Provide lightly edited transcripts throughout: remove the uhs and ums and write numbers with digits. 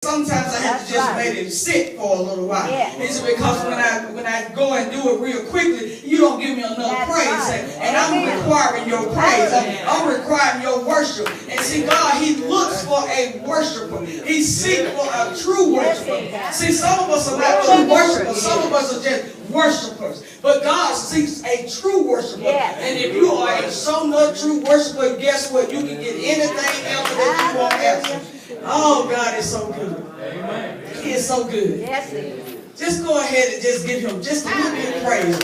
Sometimes I have to just let it sit for a little while. It's because when I go and do it real quickly, you don't give me enough praise. And I'm requiring your praise. I'm requiring your worship. And see, God, He looks for a worshiper. He seeks for a true worshiper. See, some of us are not true worshipers. Some of us are just worshipers. But God seeks a true worshiper. And if you are a so-no true worshiper, guess what? You can get anything else that you want after. Oh, God is so good. Amen. He is so good. Yes, He is. Just go ahead and just give Him just a little bit of praise.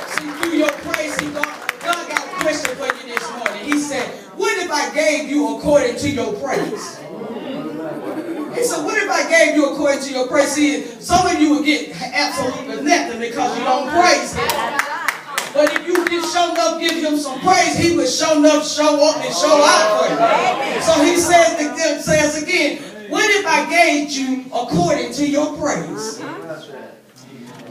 See, through your praise, God got a question for you this morning. He said, what if I gave you according to your praise? He said, what if I gave you according to your praise? See, some of you will get absolutely nothing because you don't praise Him. But if you can show enough, give Him some praise, He will show enough, show up and show out for you. So He says again, what if I gave you according to your praise?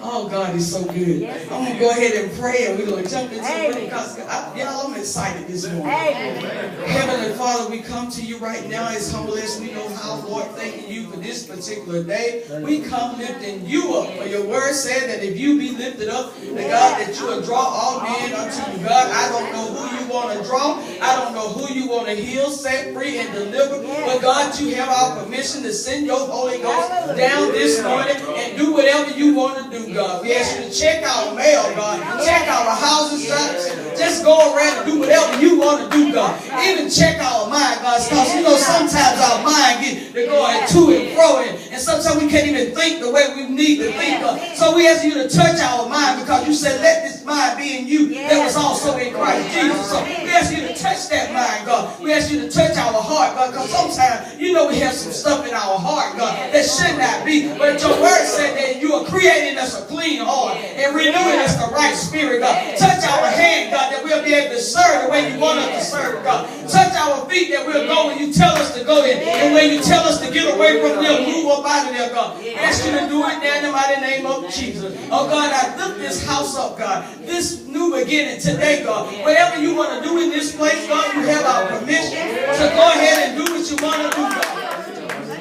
Oh, God is so good. I'm going to go ahead and pray, and we're going to jump into it because y'all, I'm excited this morning. Heavenly Father, we come to you right now as humble as we know how, Lord, thanking you for this particular day. We come lifting you up. For your word said that if you be lifted up, that God, that you will draw all men unto you. God, I don't know who you want to draw. I don't know who you want to heal, set free, and deliver. But God, you have our permission to send your Holy Ghost down this morning and do whatever you want to do, God. We ask you to check our mail, God. Check our houses, God. Just go around and do whatever you want to do, God. Even check our mind, God. Because, you know, sometimes our mind gets to going to and fro. And sometimes we can't even think the way we need to think, God. So we ask you to touch our mind because you said, let this mind be in you that was also in Christ Jesus. So we ask you to touch that mind, God. We ask you to touch our heart, God. Because sometimes, you know, we have some stuff in our heart, God, that should not be. But your word said that you are creating us a clean heart and renewing us the right spirit, God. Touch our hand, God, that we'll be able to serve the way you want us to serve, God. Touch our feet that we'll go when you tell us to go in, and when you tell us to get away from, we'll move up out of there, God. Ask you to do it now in the mighty name of Jesus. Oh, God, I lift this house up, God. This new beginning today, God. Whatever you want to do in this place, God, you have our permission to go ahead and do what you want to do, God.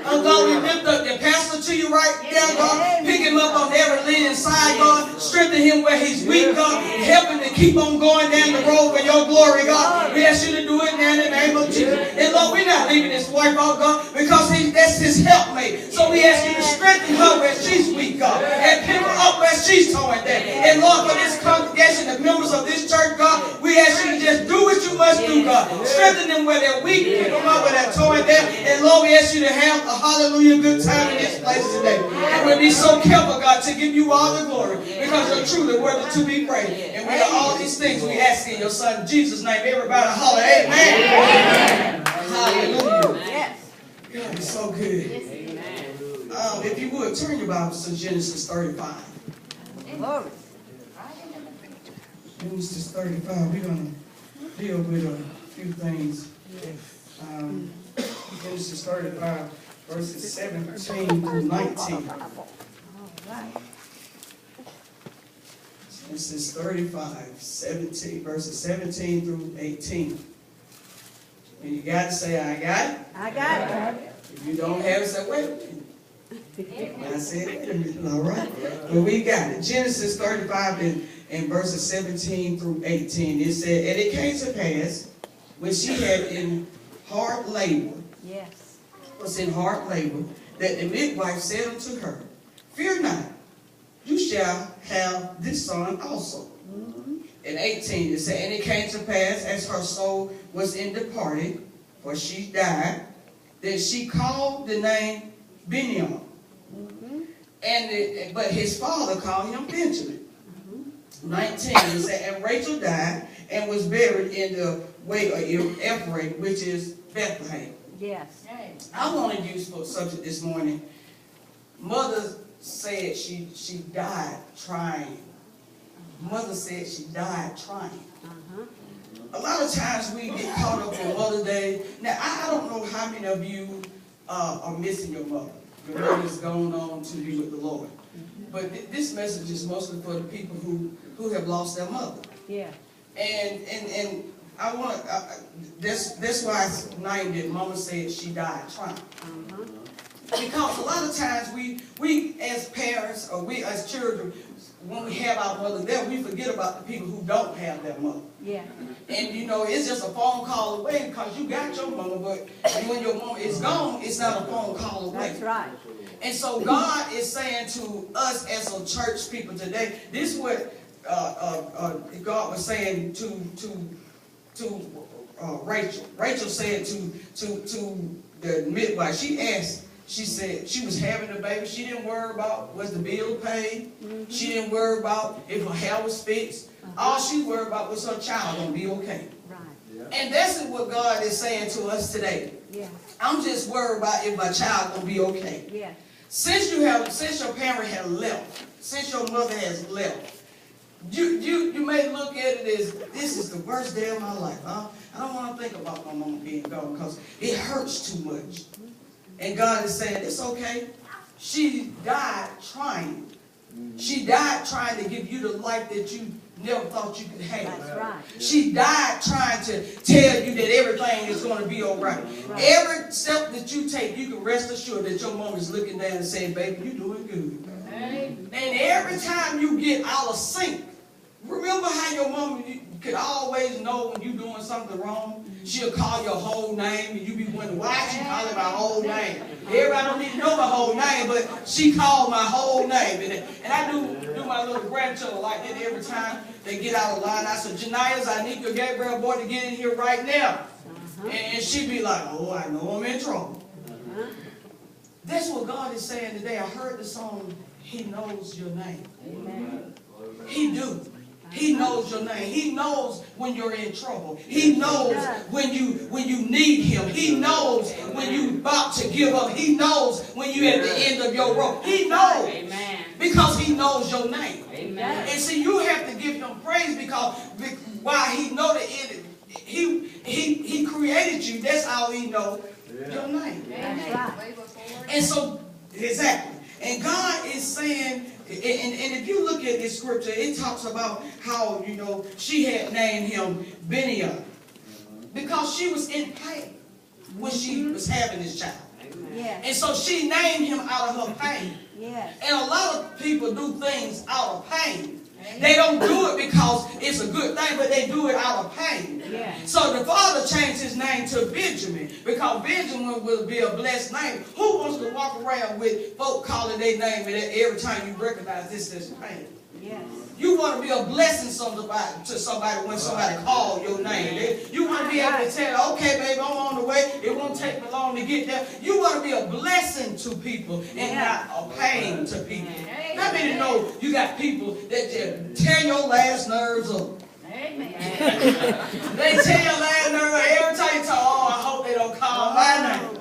Oh, God, we lift up the pastor to you right there, God. Pick him up on every leaning side, God. Strengthen him where he's weak, God. Help him to keep on going down the road for your glory, God. We ask you to do it now in the name of Jesus. And Lord, we're not leaving this wife out, God, because that's his helpmate. So we ask you to strengthen her where she's weak, God. And pick her up where she's torn down. And Lord, for this congregation, the members of this church, God, we ask you to just do what you must do, God. Strengthen them where they're weak. Pick them up where they're torn down. And Lord, we ask you to have a hallelujah good time in this place today. And we'll be so careful, God, to give you all the glory because you're truly worthy to be praised. And we are all these things we ask in your Son Jesus' name. Everybody holler, amen. Amen. Hallelujah. God is so good. If you would, turn your Bibles to Genesis 35. Genesis 35. We're going to deal with a few things. Genesis 35. Verses 17 through 19. This is 35, 17, verses 17 through 18. And you got to say, I got it. I got it. If you don't have it, say, wait a minute. I said, wait a minute, all right. But we got it. Genesis 35 and verses 17 through 18. It said, and it came to pass, when she had in hard labor, was in hard labor, that the midwife said unto her, fear not, you shall have this son also. In 18 it said, and it came to pass as her soul was in departed, for she died, that she called the name Benjamin. But his father called him Benjamin. 19 it said, and Rachel died and was buried in the way of Ephraim, which is Bethlehem. Yes. I want to use for subject this morning. Mother said she died trying. Mother said she died trying. A lot of times we get caught up on Mother's Day. Now, I don't know how many of you are missing your mother. Your mother's gone on to be with the Lord. But this message is mostly for the people who have lost their mother. Yeah. And I want, that's why I named it, Mama said she died trying. Because a lot of times we as parents or we as children, when we have our mother there, we forget about the people who don't have their mother. Yeah. And you know, it's just a phone call away because you got your mama, but when your mama is gone, it's not a phone call away. That's right. And so God is saying to us as a church people today, this is what God was saying to Rachel. Rachel said to the midwife, she said she was having a baby. She didn't worry about was the bill paid. She didn't worry about if her hair was fixed. All she worried about was her child going to be okay. Right. Yeah. And that's what God is saying to us today. Yeah. I'm just worried about if my child going to be okay. Yeah. Since your parent has left, since your mother has left, you may look at it as, this is the worst day of my life. I don't want to think about my mama being gone because it hurts too much. And God is saying, it's okay. She died trying. She died trying to give you the life that you never thought you could have. That's right. She died trying to tell you that everything is going to be all right. Right. Every step that you take, you can rest assured that your mom is looking down and saying, baby, you're doing good. And every time you get out of sync, remember how your mom could always know when you're doing something wrong? She'll call your whole name, and you be wondering, why she calling my whole name? Everybody don't need to know my whole name, but she called my whole name. And I do my little grandchildren like that every time they get out of line. I said, Janiyah, Zanika, Gabriel, boy, to get in here right now. And she be like, oh, I know I'm in trouble. That's what God is saying today. I heard the song, He Knows Your Name. Amen. He do. He knows your name. He knows when you're in trouble. He knows when you need him. He knows when you're about to give up. He knows when you're at the end of your rope. He knows. Amen. Because he knows your name. Amen. And see, you have to give him praise because while he know the end, he created you. That's how he knows your name. That's right. And so, exactly. And God is saying, and if you look at this scripture, it talks about how, you know, she had named him Beniah because she was in pain when she was having this child. Yes. And so she named him out of her pain. Yes. And a lot of people do things out of pain. They don't do it because it's a good thing, but they do it out of pain. Yeah. So the father changed his name to Benjamin because Benjamin will be a blessed name. Who wants to walk around with folk calling their name and every time you recognize this as pain? Yes. You want to be a blessing to somebody when somebody calls your name. You want to be able to tell, okay, baby, I'm on the way. It won't take me long to get there. You want to be a blessing to people and not a pain to people. How many know you got people that just tear your last nerves up? Amen. They tear your last nerve every time you talk, oh, I hope they don't call my name.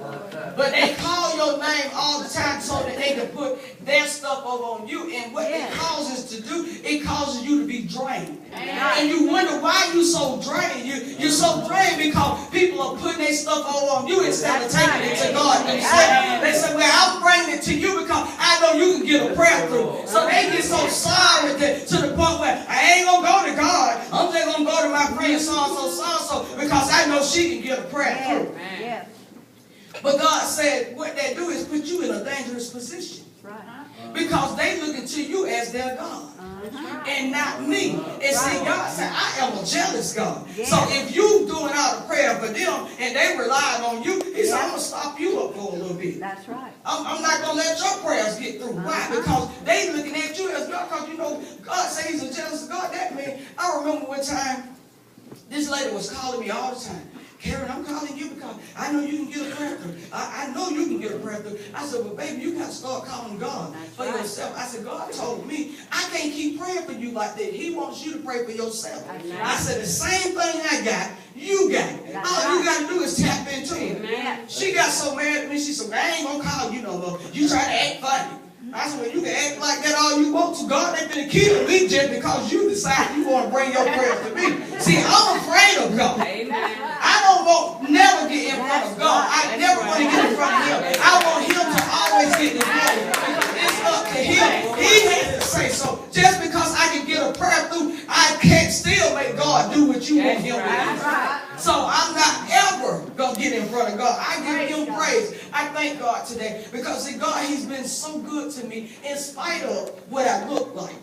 But they call your name all the time so that they can put their stuff over on you. And what it causes to do, it causes you to be drained. And you wonder why you're so drained. You're so drained because people are putting their stuff over on you instead of taking it to God themselves. They say, well, I'm bringing it to you because I know you can get a prayer through. So they get so sorry to the point where I ain't going to go to God. I'm just going to go to my friend so-and-so because I know she can get a prayer through. Yes. But God said what they do is put you in a dangerous position. Right. Because they looking to you as their God. And not me. And see, God said, I am a jealous God. So if you doing all the prayer for them and they relying on you, he said, I'm going to stop you up for a little bit. That's right. I'm not going to let your prayers get through. Why? Because they looking at you as God. Because, you know, God said he's a jealous God. That means, I remember one time, this lady was calling me all the time. Karen, I'm calling you because I know you can get a prayer through. I know you can get a prayer through. I said, well, baby, you got to start calling God for yourself. I said, God told me I can't keep praying for you like that. He wants you to pray for yourself. I said, the same thing I got, you got it. All you got to do is tap into it. She got so mad at me, she said, I ain't going to call you no more. You try to act funny. I said, well, you can act like that all you want to. God ain't been killing me just because you decide you want to bring your prayers to me. See, I'm afraid of God. I don't want never get in front of God. I never want to get in front of him. I want him to always get the glory. Because it's up to him. He has to say so. Just because I can get a prayer through, I can't still make God do what you want him to do. front of God. I give him praise. I thank God today because see, God, he's been so good to me in spite of what I look like.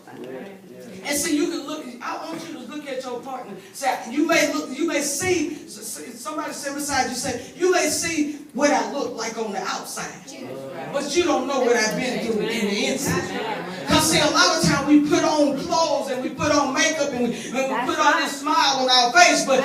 And see, you can look, I want you to look at your partner. Say, you may see, somebody sit beside you, say, you may see what I look like on the outside. But you don't know what I've been through in the inside. Because see, a lot of times we put on clothes and we put on makeup and we put on this smile on our face, but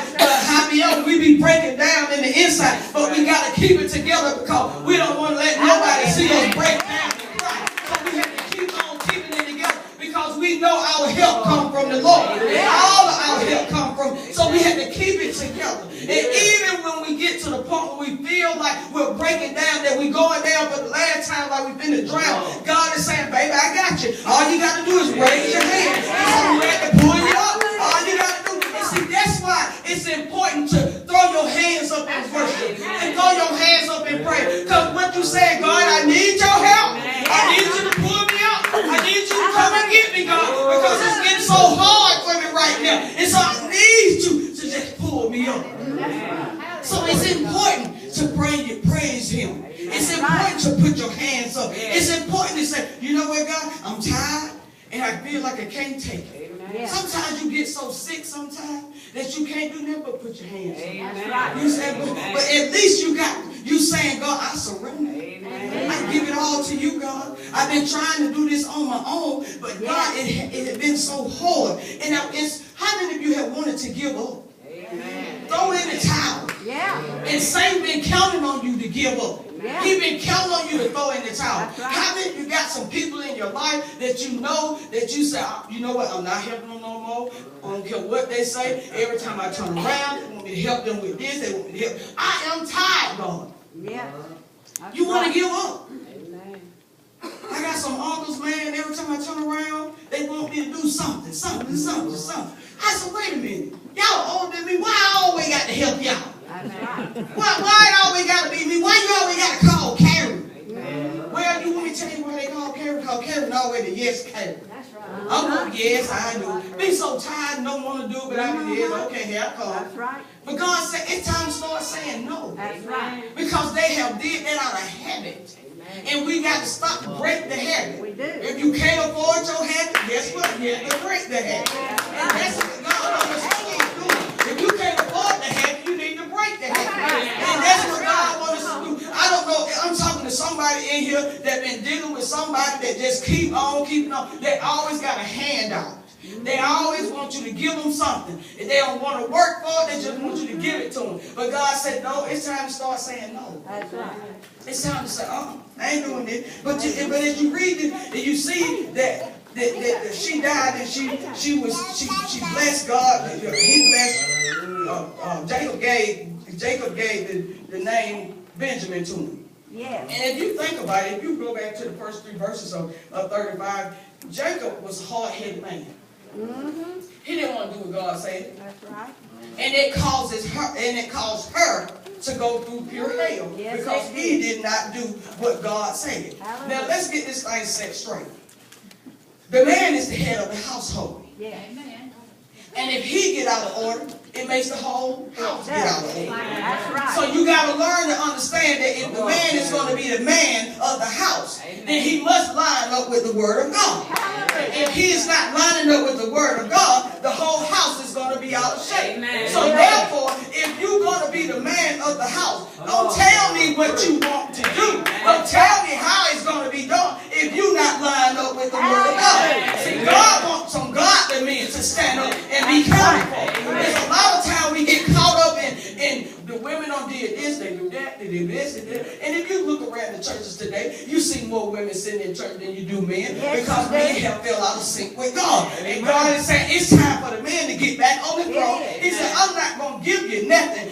we be breaking down in the inside. But we got to keep it together because we don't want to let nobody see us break down and cry. So we have to keep on keeping it together because we know our help comes from the Lord. All of our help comes from. So we have to keep it together. And even when we get to the point where we feel like we're breaking down, that we're going down for the last time like we've been to drown, God is saying, baby, I got you. All you got to do is raise your hand. I'm ready to pull you up. All you got to do. And see, that's why it's important to throw your hands up in worship and throw your hands up in prayer. Because what you say, God, I need your help. I need you to pull me up. I need you to come and get me, God, because it's getting so hard for me right now. And so I need you to just pull me up. So it's important to praise him. It's important to put your hands up. It's important to say, you know what, God, I'm tired and I feel like I can't take it. Sometimes you get so sick sometimes that you can't do nothing but put your hands up. You say, but at least you saying, God, I surrender. I give it all to you, God. I've been trying to do this on my own, but God, it had been so hard. And how many of you have wanted to give up? Throw in the towel. And Satan been counting on you to give up. He's been counting on you to throw in the towel. How many of you got some people in your life that you know that you say, oh, you know what, I'm not helping them no more. I don't care what they say. Every time I turn around, they want me to help them with this. They want me to help. I am tired, God. You want to give up. I got some uncles, man, every time I turn around, they want me to do something. I said, wait a minute. Y'all older than me. Why I always got to help y'all? Why it always got to be me? Why you always got to call Karen? Well, you want me to tell you why they call Karen? Because Karen always the yes Karen. I'm going, yes, I do. Be so tired and don't want to do it, but I be, yes, okay, here I come. But God said, it's time to start saying no. Because they have did that out of habit. And we got to stop to break the habit. If you can't afford your habit, guess what? You have to break the habit. And that's what God wants us to do. If you can't afford the habit, you need to break the habit. And that's what God wants us to do. I don't know, I'm talking to somebody in here that been dealing with somebody that just keep on keeping on. They always got a handout. They always want you to give them something. If they don't want to work for it, they just want you to give it to them. But God said, no, it's time to start saying no. It's time to say, I ain't doing this. But as you read it, and you see that she died and she blessed God. He blessed. Jacob gave the name Benjamin to him. And if you think about it, if you go back to the first 3 verses of 35, Jacob was a hard-headed man. He didn't want to do what God said. And it caused her to go through pure hell because he did not do what God said. Now let's get this thing set straight. The man is the head of the household. And if he get out of order, it makes the whole house get out of order. So you got to learn to understand that if the man is going to be the man of the house, then he must line up with the word of God. If he is not lining up with the word of God, the whole house is going to be out of shape. So therefore, if you're going to be the man of the house, don't tell me what you want to do. Don't tell me how it's going to be done if you're not lined up with the word of God. See, God wants some godly men to stand up and be accountable. There's a lot of time we get caught up in the women on did this, they do that, they do this, and that. And if you look around the churches today, you see more women sitting in church than you do men because men have fell out of sync with God. And God is saying it's time for the men to get back on the throne. He said, I'm not going to give you nothing.